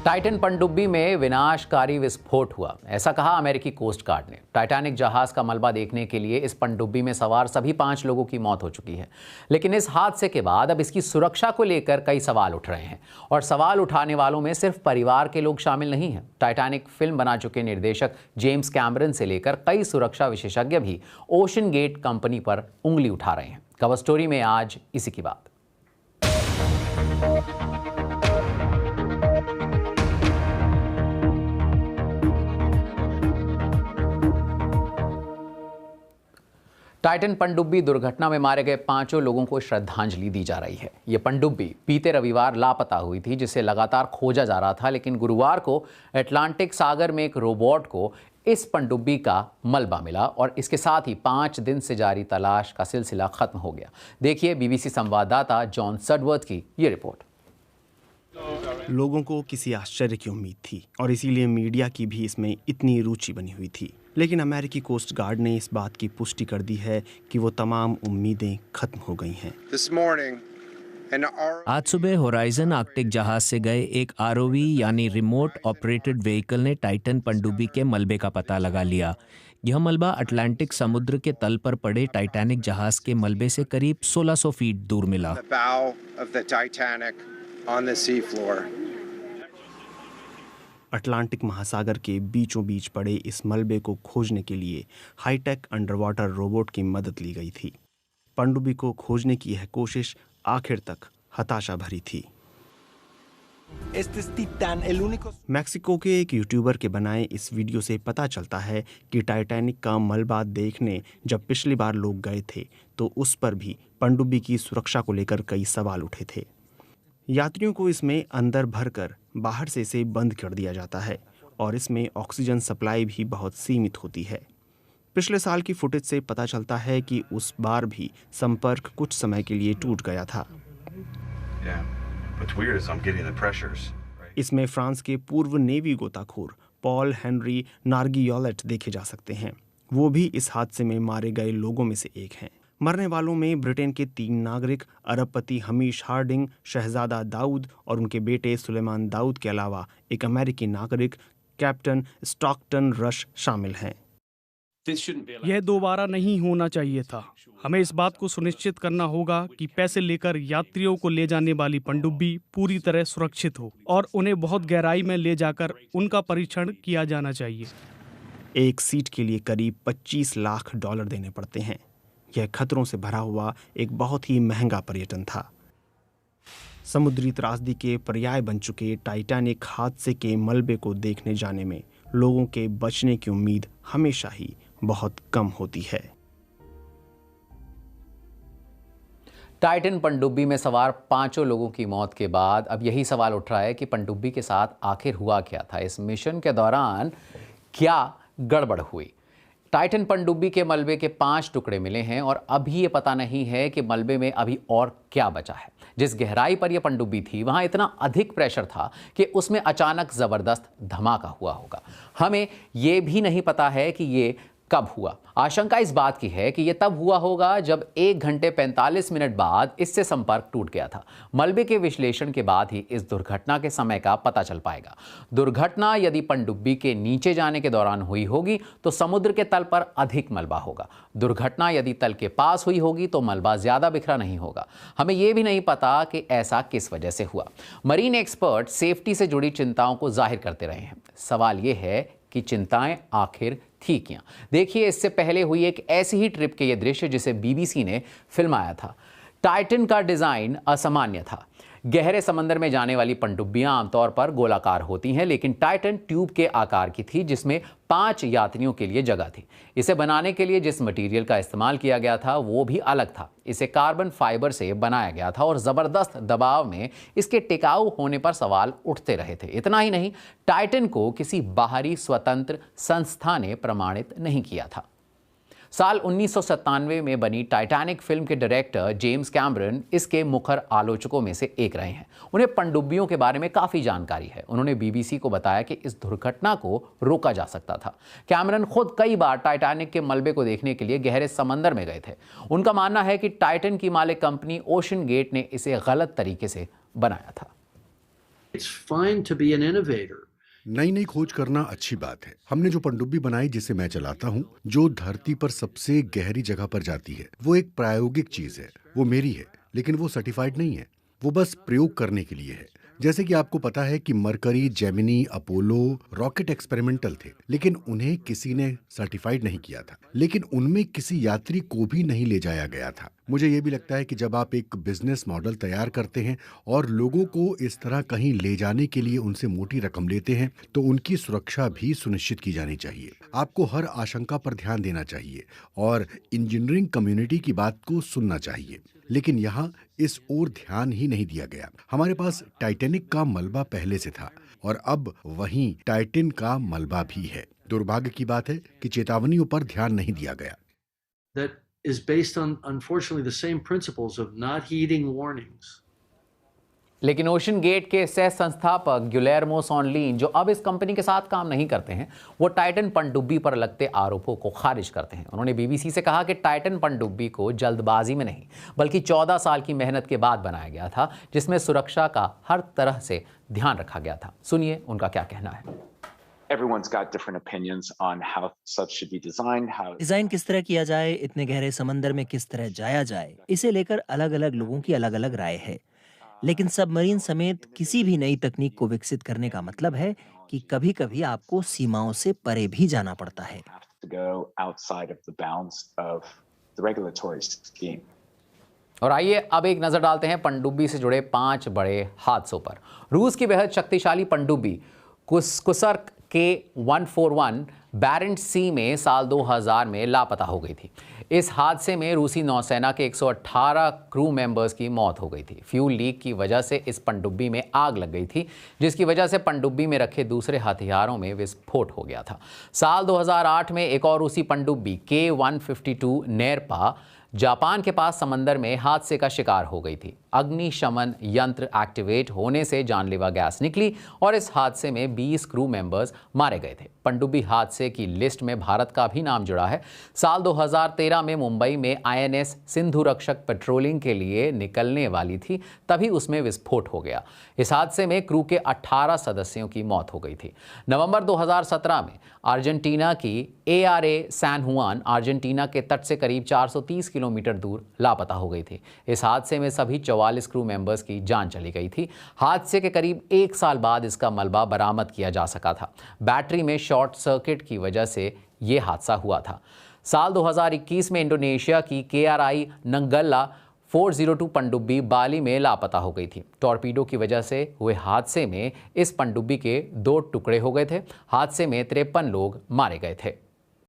Titan पनडुब्बी में विनाशकारी विस्फोट हुआ, ऐसा कहा अमेरिकी कोस्ट गार्ड ने। टाइटैनिक जहाज का मलबा देखने के लिए इस पनडुब्बी में सवार सभी 5 लोगों की मौत हो चुकी है। लेकिन इस हादसे के बाद अब इसकी सुरक्षा को लेकर कई सवाल उठ रहे हैं और सवाल उठाने वालों में सिर्फ परिवार के लोग शामिल नहीं हैं। टाइटैनिक फिल्म बना चुके निर्देशक जेम्स कैमरन से लेकर कई सुरक्षा विशेषज्ञ भी ओशन गेट कंपनी पर उंगली उठा रहे हैं। कवर स्टोरी में आज इसी की बात। टाइटन पनडुब्बी दुर्घटना में मारे गए 5 लोगों को श्रद्धांजलि दी जा रही है। ये पनडुब्बी बीते रविवार लापता हुई थी, जिसे लगातार खोजा जा रहा था, लेकिन गुरुवार को अटलांटिक सागर में एक रोबोट को इस पनडुब्बी का मलबा मिला और इसके साथ ही 5 दिन से जारी तलाश का सिलसिला खत्म हो गया। देखिए बीबीसी संवाददाता जॉन सडवर्थ की ये रिपोर्ट। लोगों को किसी आश्चर्य की उम्मीद थी और इसीलिए मीडिया की भी इसमें इतनी रुचि बनी हुई थी, लेकिन अमेरिकी कोस्ट गार्ड ने इस बात की पुष्टि कर दी है कि वो तमाम उम्मीदें खत्म हो गई हैं। आज सुबह होराइजन आर्कटिक जहाज से गए एक आरओवी यानी रिमोट ऑपरेटेड व्हीकल ने टाइटन पनडुब्बी के मलबे का पता लगा लिया। यह मलबा अटलांटिक समुद्र के तल पर पड़े टाइटैनिक जहाज के मलबे से करीब 1600 फीट दूर मिला। अटलांटिक महासागर के बीचों बीच पड़े इस मलबे को खोजने के लिए हाईटेक अंडरवाटर रोबोट की मदद ली गई थी। पनडुब्बी को खोजने की यह कोशिश आखिर तक हताशा भरी थी। मैक्सिको के एक यूट्यूबर के बनाए इस वीडियो से पता चलता है कि टाइटैनिक का मलबा देखने जब पिछली बार लोग गए थे तो उस पर भी पनडुब्बी की सुरक्षा को लेकर कई सवाल उठे थे। यात्रियों को इसमें अंदर भरकर बाहर से इसे बंद कर दिया जाता है और इसमें ऑक्सीजन सप्लाई भी बहुत सीमित होती है। पिछले साल की फुटेज से पता चलता है कि उस बार भी संपर्क कुछ समय के लिए टूट गया था। इसमें फ्रांस के पूर्व नेवी गोताखोर पॉल हेनरी नार्गियोलेट देखे जा सकते हैं। वो भी इस हादसे में मारे गए लोगों में से एक हैं। मरने वालों में ब्रिटेन के 3 नागरिक, अरबपति हमीश हार्डिंग, शहजादा दाऊद और उनके बेटे सुलेमान दाऊद के अलावा एक अमेरिकी नागरिक कैप्टन स्टॉकटन रश शामिल हैं। यह दोबारा नहीं होना चाहिए था। हमें इस बात को सुनिश्चित करना होगा कि पैसे लेकर यात्रियों को ले जाने वाली पनडुब्बी पूरी तरह सुरक्षित हो और उन्हें बहुत गहराई में ले जाकर उनका परीक्षण किया जाना चाहिए। एक सीट के लिए करीब $25 लाख देने पड़ते हैं। यह खतरों से भरा हुआ एक बहुत ही महंगा पर्यटन था। समुद्री त्रासदी के पर्याय बन चुके टाइटैनिक हादसे के मलबे को देखने जाने में लोगों के बचने की उम्मीद हमेशा ही बहुत कम होती है। टाइटन पनडुब्बी में सवार 5 लोगों की मौत के बाद अब यही सवाल उठ रहा है कि पनडुब्बी के साथ आखिर हुआ क्या था। इस मिशन के दौरान क्या गड़बड़ हुई। टाइटन पनडुब्बी के मलबे के 5 टुकड़े मिले हैं और अभी ये पता नहीं है कि मलबे में अभी और क्या बचा है। जिस गहराई पर यह पनडुब्बी थी वहां इतना अधिक प्रेशर था कि उसमें अचानक जबरदस्त धमाका हुआ होगा। हमें यह भी नहीं पता है कि ये कब हुआ। आशंका इस बात की है कि यह तब हुआ होगा जब 1 घंटे 45 मिनट बाद इससे संपर्क टूट गया था। मलबे के विश्लेषण के बाद ही इस दुर्घटना के समय का पता चल पाएगा। दुर्घटना यदि पनडुब्बी के नीचे जाने के दौरान हुई होगी तो समुद्र के तल पर अधिक मलबा होगा। दुर्घटना यदि तल के पास हुई होगी तो मलबा ज्यादा बिखरा नहीं होगा। हमें यह भी नहीं पता कि ऐसा किस वजह से हुआ। मरीन एक्सपर्ट सेफ्टी से जुड़ी चिंताओं को जाहिर करते रहे हैं। सवाल यह है कि चिंताएं आखिर थी क्या। देखिए इससे पहले हुई एक ऐसी ही ट्रिप के ये दृश्य जिसे बीबीसी ने फिल्माया था। टाइटन का डिजाइन असामान्य था। गहरे समंदर में जाने वाली पनडुब्बियां आमतौर पर गोलाकार होती हैं, लेकिन टाइटन ट्यूब के आकार की थी जिसमें 5 यात्रियों के लिए जगह थी। इसे बनाने के लिए जिस मटेरियल का इस्तेमाल किया गया था वो भी अलग था। इसे कार्बन फाइबर से बनाया गया था और जबरदस्त दबाव में इसके टिकाऊ होने पर सवाल उठते रहे थे। इतना ही नहीं, टाइटन को किसी बाहरी स्वतंत्र संस्था ने प्रमाणित नहीं किया था। साल 1997 में बनी टाइटैनिक फिल्म के डायरेक्टर जेम्स कैमरन इसके मुखर आलोचकों में से एक रहे हैं। उन्हें पनडुब्बियों के बारे में काफ़ी जानकारी है। उन्होंने बीबीसी को बताया कि इस दुर्घटना को रोका जा सकता था। कैमरन खुद कई बार टाइटैनिक के मलबे को देखने के लिए गहरे समंदर में गए थे। उनका मानना है कि टाइटन की मालिक कंपनी ओशन गेट ने इसे गलत तरीके से बनाया था। It's fine to be an innovator. नई नई खोज करना अच्छी बात है। हमने जो पनडुब्बी बनाई जिसे मैं चलाता हूँ, जो धरती पर सबसे गहरी जगह पर जाती है, वो एक प्रायोगिक चीज है। वो मेरी है, लेकिन वो सर्टिफाइड नहीं है। वो बस प्रयोग करने के लिए है। जैसे कि आपको पता है कि mercury, Gemini, Apollo rocket experimental थे, लेकिन उन्हें किसी ने सर्टिफाइड नहीं किया था। लेकिन उनमें किसी यात्री को भी नहीं ले जाया गया था। मुझे ये भी लगता है कि जब आप एक बिजनेस मॉडल तैयार करते हैं और लोगों को इस तरह कहीं ले जाने के लिए उनसे मोटी रकम लेते हैं, तो उनकी सुरक्षा भी सुनिश्चित की जानी चाहिए। आपको हर आशंका पर ध्यान देना चाहिए और इंजीनियरिंग कम्युनिटी की बात को सुनना चाहिए। लेकिन यहाँ इस ओर ध्यान ही नहीं दिया गया। हमारे पास टाइटैनिक का मलबा पहले से था और अब वहीं टाइटन का मलबा भी है। दुर्भाग्य की बात है कि चेतावनियों पर ध्यान नहीं दिया गया। That is based on, unfortunately, the same principles of not heeding warnings. लेकिन ओशन गेट के सह संस्थापक गिलेर्मो सॉनलीन, जो अब इस कंपनी के साथ काम नहीं करते हैं, वो टाइटन पनडुब्बी पर लगते आरोपों को खारिज करते हैं। उन्होंने बीबीसी से कहा कि टाइटन पनडुब्बी को जल्दबाजी में नहीं, बल्कि 14 साल की मेहनत के बाद बनाया गया था, जिसमें सुरक्षा का हर तरह से ध्यान रखा गया था। सुनिए उनका क्या कहना है। Everyone's got different opinions on how such should be designed, how design किस तरह किया जाए, इतने गहरे समंदर में किस तरह जाया जाए, इसे लेकर अलग अलग लोगों की अलग अलग राय है। लेकिन सबमरीन समेत किसी भी नई तकनीक को विकसित करने का मतलब है कि कभी-कभी आपको सीमाओं से परे भी जाना पड़ता है। have to go outside of the bounds of the regulatory scheme. और आइए अब एक नजर डालते हैं पनडुब्बी से जुड़े 5 बड़े हादसों पर। रूस की बेहद शक्तिशाली पनडुब्बी कुसर्क K-141 बैरेंट सी में साल 2000 में लापता हो गई थी। इस हादसे में रूसी नौसेना के 118 क्रू मेंबर्स की मौत हो गई थी। फ्यूल लीक की वजह से इस पनडुब्बी में आग लग गई थी, जिसकी वजह से पनडुब्बी में रखे दूसरे हथियारों में विस्फोट हो गया था। साल 2008 में एक और रूसी पनडुब्बी K-152 नेरपा जापान के पास समंदर में हादसे का शिकार हो गई थी। अग्निशमन यंत्र एक्टिवेट होने से जानलेवा गैस निकली और इस हादसे में 20 क्रू मेंबर्स मारे गए थे। पनडुब्बी हादसे की लिस्ट में भारत का भी नाम जुड़ा है। साल 2013 में मुंबई में INS सिंधु रक्षक पेट्रोलिंग के लिए निकलने वाली थी, तभी उसमें विस्फोट हो गया। इस हादसे में क्रू के 18 सदस्यों की मौत हो गई थी। नवंबर 2017 में अर्जेंटीना की ARA सैन हुआन अर्जेंटीना के तट से करीब 430 किलोमीटर दूर लापता हो गई थी। इस हादसे में सभी 44 क्रू मेंबर्स की जान चली गई थी। हादसे के करीब 1 साल बाद इसका मलबा बरामद किया जा सका था। बैटरी में शॉर्ट सर्किट की वजह से ये हादसा हुआ था। साल 2021 में इंडोनेशिया की KRI नंगल्ला 402 पनडुब्बी बाली में लापता हो गई थी। टॉर्पीडो की वजह से हुए हादसे में इस पनडुब्बी के 2 टुकड़े हो गए थे। हादसे में 53 लोग मारे गए थे।